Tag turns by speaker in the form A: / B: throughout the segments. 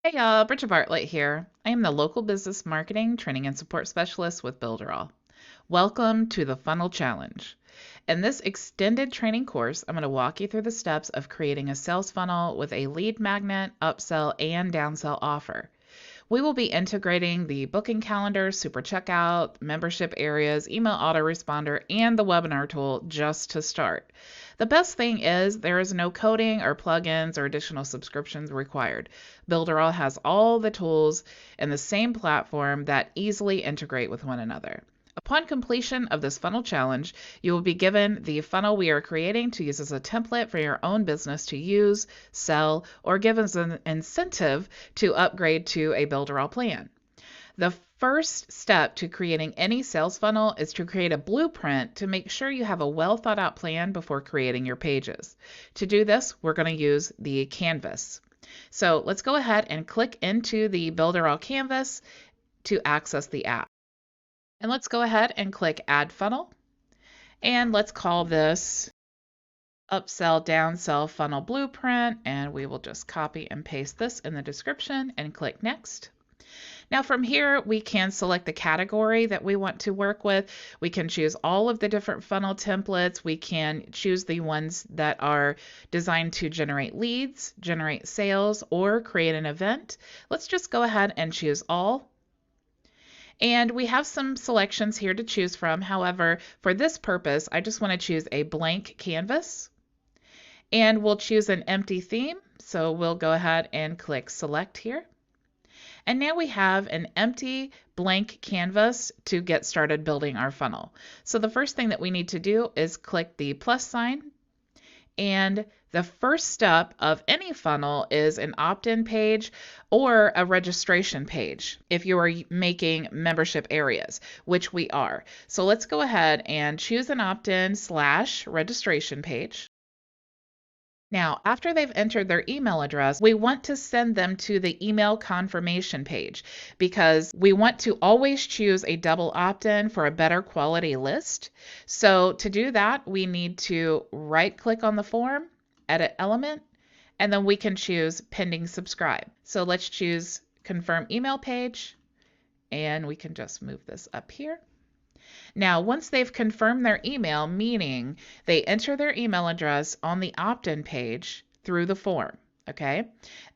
A: Hey y'all, Bridget Bartlett here. I am the local business marketing, training, and support specialist with Builderall. Welcome to the Funnel Challenge. In this extended training course, I'm going to walk you through the steps of creating a sales funnel with a lead magnet, upsell, and downsell offer. We will be integrating the booking calendar, super checkout, membership areas, email autoresponder, and the webinar tool just to start. The best thing is there is no coding or plugins or additional subscriptions required. Builderall has all the tools in the same platform that easily integrate with one another. Upon completion of this funnel challenge, you will be given the funnel we are creating to use as a template for your own business to use, sell, or give as an incentive to upgrade to a Builderall plan. The first step to creating any sales funnel is to create a blueprint to make sure you have a well thought out plan before creating your pages. To do this, we're going to use the canvas. So let's go ahead and click into the Builderall canvas to access the app. And let's go ahead and click Add Funnel. And let's call this Upsell Downsell Funnel Blueprint. And we will just copy and paste this in the description and click Next. Now from here, we can select the category that we want to work with. We can choose all of the different funnel templates. We can choose the ones that are designed to generate leads, generate sales, or create an event. Let's just go ahead and choose all. And we have some selections here to choose from. However, for this purpose, I just want to choose a blank canvas. And we'll choose an empty theme. So we'll go ahead and click Select here. And now we have an empty blank canvas to get started building our funnel. So the first thing that we need to do is click the plus sign. And the first step of any funnel is an opt-in page or a registration page if you are making membership areas, which we are. So let's go ahead and choose an opt-in / registration page. Now, after they've entered their email address, we want to send them to the email confirmation page because we want to always choose a double opt-in for a better quality list. So to do that, we need to right-click on the form, edit element, and then we can choose pending subscribe. So let's choose confirm email page, and we can just move this up here. Now, once they've confirmed their email, meaning they enter their email address on the opt-in page through the form, okay,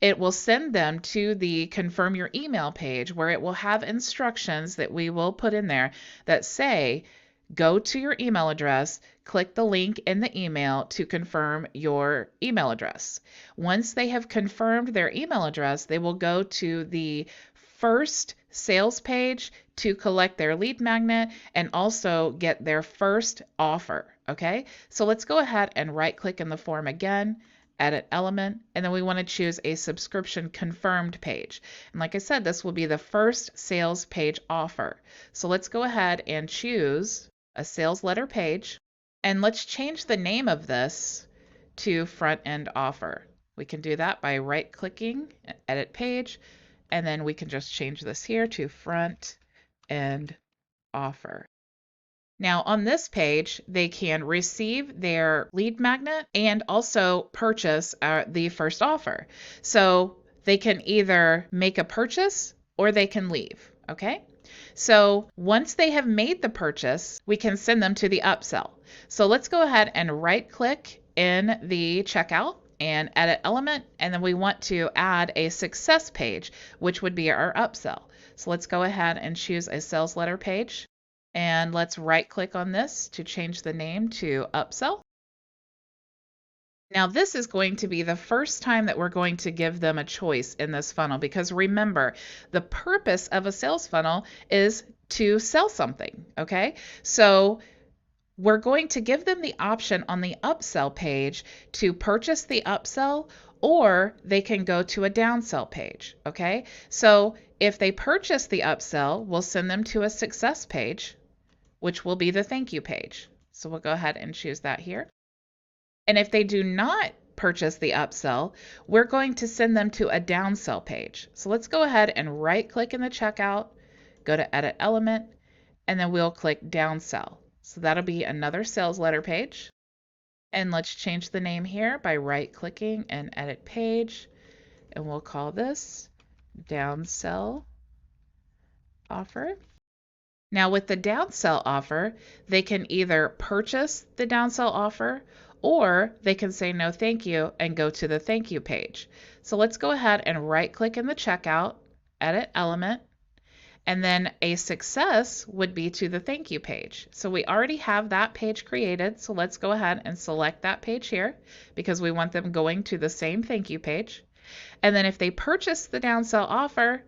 A: it will send them to the confirm your email page where it will have instructions that we will put in there that say, go to your email address, click the link in the email to confirm your email address. Once they have confirmed their email address, they will go to the first sales page to collect their lead magnet and also get their first offer. Okay, so let's go ahead and right click in the form again, edit element, and then we want to choose a subscription confirmed page. And like I said, this will be the first sales page offer. So let's go ahead and choose a sales letter page, and let's change the name of this to front end offer. We can do that by right clicking, edit page, and then we can just change this here to front end offer. Now on this page, they can receive their lead magnet and also purchase the first offer. So they can either make a purchase or they can leave, okay? So once they have made the purchase, we can send them to the upsell. So let's go ahead and right click in the checkout and edit element, and then we want to add a success page, which would be our upsell. So let's go ahead and choose a sales letter page, and let's right click on this to change the name to upsell. Now this is going to be the first time that we're going to give them a choice in this funnel, because remember, the purpose of a sales funnel is to sell something, okay? So we're going to give them the option on the upsell page to purchase the upsell, or they can go to a downsell page, okay? So if they purchase the upsell, we'll send them to a success page, which will be the thank you page. So we'll go ahead and choose that here. And if they do not purchase the upsell, we're going to send them to a downsell page. So let's go ahead and right click in the checkout, go to edit element, and then we'll click downsell. So that'll be another sales letter page. And let's change the name here by right clicking and edit page. And we'll call this downsell offer. Now with the downsell offer, they can either purchase the downsell offer or they can say no thank you and go to the thank you page. So let's go ahead and right click in the checkout, edit element, and then a success would be to the thank you page. So we already have that page created. So let's go ahead and select that page here because we want them going to the same thank you page. And then if they purchase the downsell offer,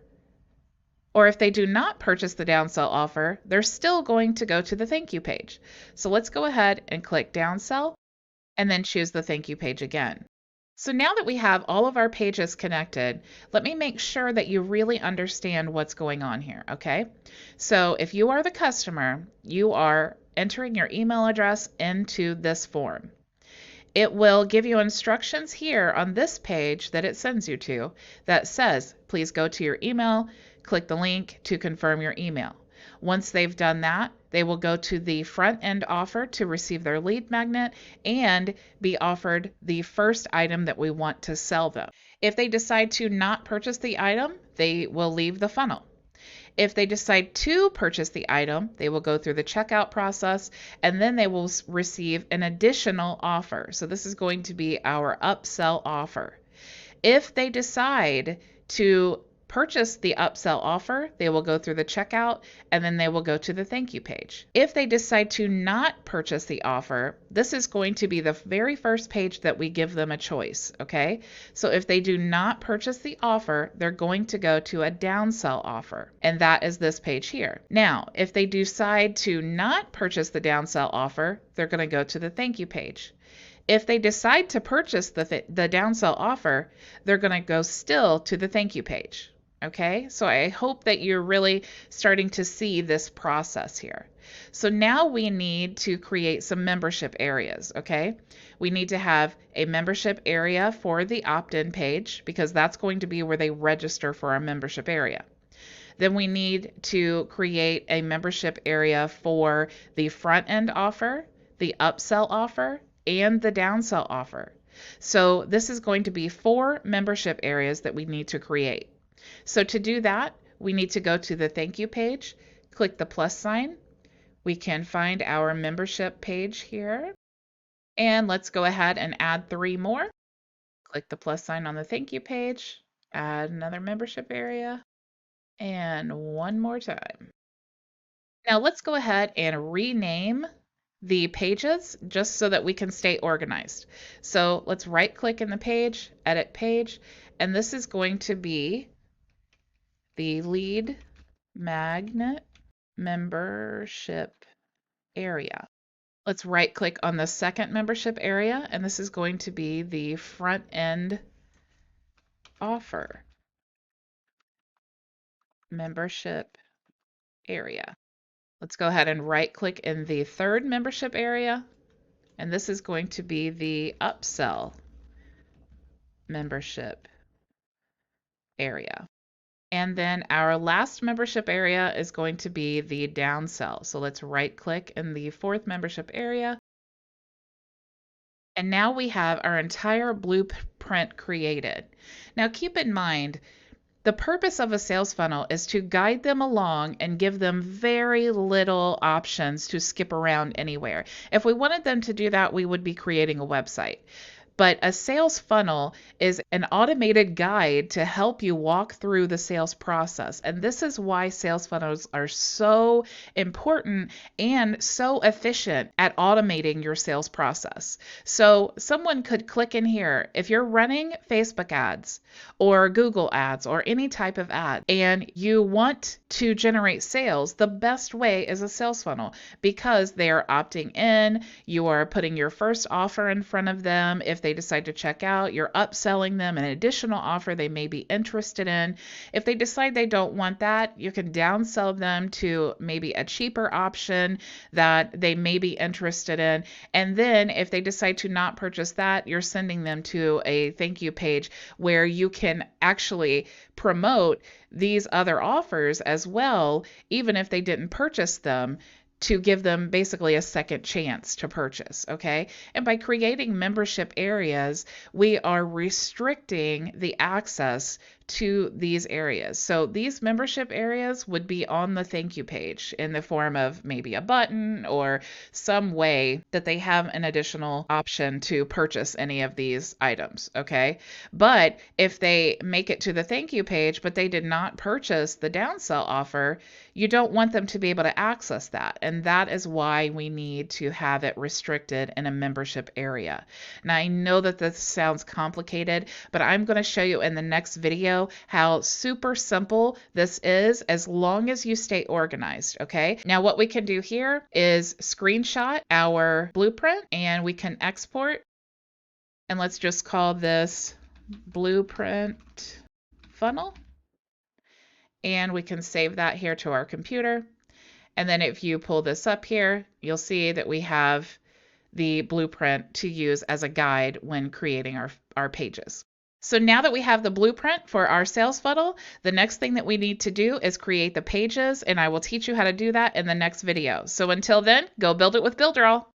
A: or if they do not purchase the downsell offer, they're still going to go to the thank you page. So let's go ahead and click downsell and then choose the thank you page again. So now that we have all of our pages connected, let me make sure that you really understand what's going on here, okay? So if you are the customer, you are entering your email address into this form. It will give you instructions here on this page that it sends you to that says, please go to your email, click the link to confirm your email. Once they've done that, they will go to the front end offer to receive their lead magnet and be offered the first item that we want to sell them. If they decide to not purchase the item, they will leave the funnel. If they decide to purchase the item, they will go through the checkout process and then they will receive an additional offer. So this is going to be our upsell offer. If they decide to purchase the upsell offer, they will go through the checkout and then they will go to the thank you page. If they decide to not purchase the offer, this is going to be the very first page that we give them a choice, okay? So if they do not purchase the offer, they're going to go to a downsell offer, and that is this page here. Now, if they decide to not purchase the downsell offer, they're going to go to the thank you page. If they decide to purchase the downsell offer, they're going to go still to the thank you page. Okay, so I hope that you're really starting to see this process here. So now we need to create some membership areas, okay? We need to have a membership area for the opt-in page because that's going to be where they register for our membership area. Then we need to create a membership area for the front end offer, the upsell offer, and the downsell offer. So this is going to be 4 membership areas that we need to create. So to do that, we need to go to the thank you page, click the plus sign. We can find our membership page here. And let's go ahead and add 3 more. Click the plus sign on the thank you page, add another membership area, and 1 more time. Now let's go ahead and rename the pages just so that we can stay organized. So let's right click in the page, edit page, and this is going to be the lead magnet membership area. Let's right click on the second membership area, and this is going to be the front end offer membership area. Let's go ahead and right click in the third membership area, and this is going to be the upsell membership area. And then our last membership area is going to be the downsell. So let's right click in the 4th membership area. And now we have our entire blueprint created. Now keep in mind, the purpose of a sales funnel is to guide them along and give them very little options to skip around anywhere. If we wanted them to do that, we would be creating a website. But a sales funnel is an automated guide to help you walk through the sales process. And this is why sales funnels are so important and so efficient at automating your sales process. So someone could click in here. If you're running Facebook ads or Google ads or any type of ad and you want to generate sales, the best way is a sales funnel because they are opting in. You are putting your first offer in front of them. If they decide to check out, you're upselling them an additional offer they may be interested in. If they decide they don't want that, you can downsell them to maybe a cheaper option that they may be interested in. And then if they decide to not purchase that, you're sending them to a thank you page where you can actually promote these other offers as well, even if they didn't purchase them, to give them basically a second chance to purchase, okay? And by creating membership areas, we are restricting the access to these areas. So these membership areas would be on the thank you page in the form of maybe a button or some way that they have an additional option to purchase any of these items, okay? But if they make it to the thank you page, but they did not purchase the downsell offer, you don't want them to be able to access that. And that is why we need to have it restricted in a membership area. Now, I know that this sounds complicated, but I'm going to show you in the next video how super simple this is as long as you stay organized, okay? Now, what we can do here is screenshot our blueprint and we can export. And let's just call this blueprint funnel. And we can save that here to our computer. And then if you pull this up here, you'll see that we have the blueprint to use as a guide when creating our pages. So now that we have the blueprint for our sales funnel, the next thing that we need to do is create the pages, and I will teach you how to do that in the next video. So until then, go build it with Builderall.